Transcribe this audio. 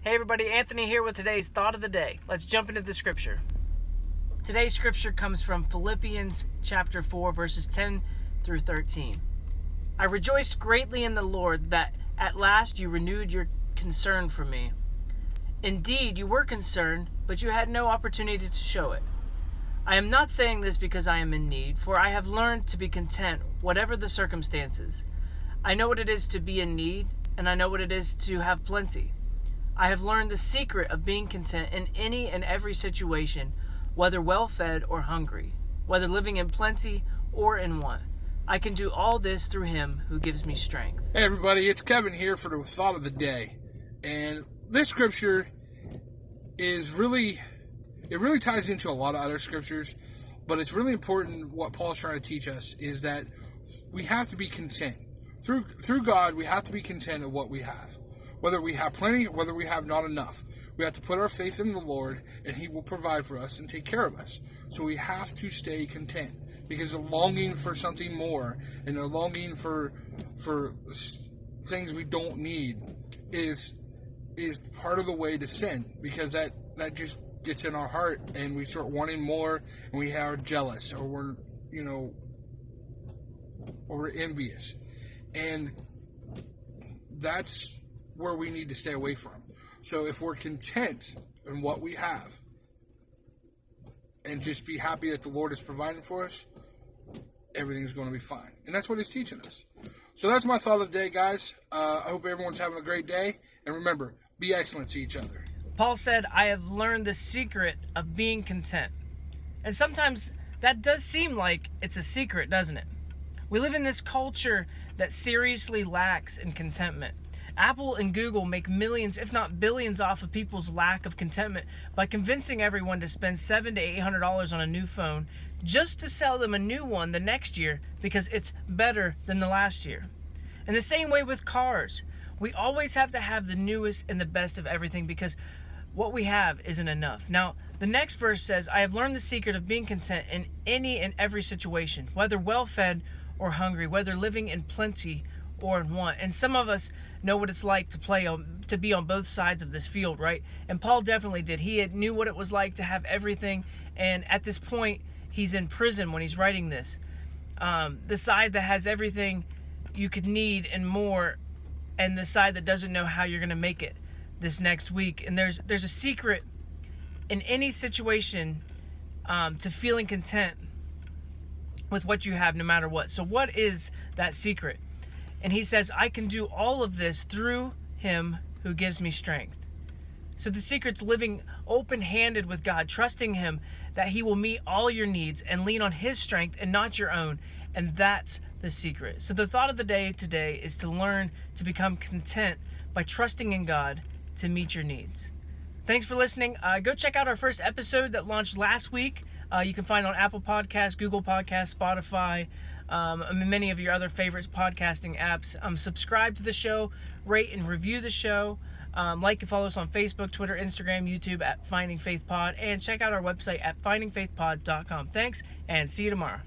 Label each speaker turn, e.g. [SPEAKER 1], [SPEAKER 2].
[SPEAKER 1] Hey everybody, Anthony here with today's Thought of the Day. Let's jump into the scripture. Today's scripture comes from Philippians chapter 4, verses 10 through 13. I rejoiced greatly in the Lord that at last you renewed your concern for me. Indeed, you were concerned, but you had no opportunity to show it. I am not saying this because I am in need, for I have learned to be content, whatever the circumstances. I know what it is to be in need, and I know what it is to have plenty. I have learned the secret of being content in any and every situation, whether well-fed or hungry, whether living in plenty or in want. I can do all this through him who gives me strength.
[SPEAKER 2] Hey everybody, it's Kevin here for the Thought of the Day. And this scripture is really ties into a lot of other scriptures, but it's really important. What Paul's trying to teach us is that we have to be content. Through God, we have to be content of what we have. Whether we have plenty or whether we have not enough. We have to put our faith in the Lord, and he will provide for us and take care of us. So we have to stay content, because the longing for something more and the longing for things we don't need is part of the way to sin, because that just gets in our heart and we start wanting more, and we are jealous, or we're envious, and that's where we need to stay away from. So if we're content in what we have and just be happy that the Lord is providing for us, everything's going to be fine. And that's what he's teaching us. So that's my thought of the day, guys. I hope everyone's having a great day. And remember, be excellent to each other.
[SPEAKER 1] Paul said, I have learned the secret of being content. And sometimes that does seem like it's a secret, doesn't it? We live in this culture that seriously lacks in contentment. Apple and Google make millions, if not billions, off of people's lack of contentment by convincing everyone to spend $700 to $800 on a new phone just to sell them a new one the next year because it's better than the last year. And the same way with cars. We always have to have the newest and the best of everything because what we have isn't enough. Now, the next verse says, I have learned the secret of being content in any and every situation, whether well-fed or hungry, whether living in plenty or in want. And some of us know what it's like to be on both sides of this field, right? And Paul definitely did. He knew what it was like to have everything, and at this point, he's in prison when he's writing this. The side that has everything you could need and more, and the side that doesn't know how you're going to make it this next week. And there's a secret in any situation to feeling content with what you have no matter what. So what is that secret? And he says, I can do all of this through him who gives me strength. So the secret's living open-handed with God, trusting him that he will meet all your needs and lean on his strength and not your own. And that's the secret. So the thought of the day today is to learn to become content by trusting in God to meet your needs. Thanks for listening. Go check out our first episode that launched last week. You can find on Apple Podcasts, Google Podcasts, Spotify, many of your other favorite podcasting apps. Subscribe to the show, rate and review the show. Like and follow us on Facebook, Twitter, Instagram, YouTube at Finding Faith Pod, and check out our website at findingfaithpod.com. Thanks, and see you tomorrow.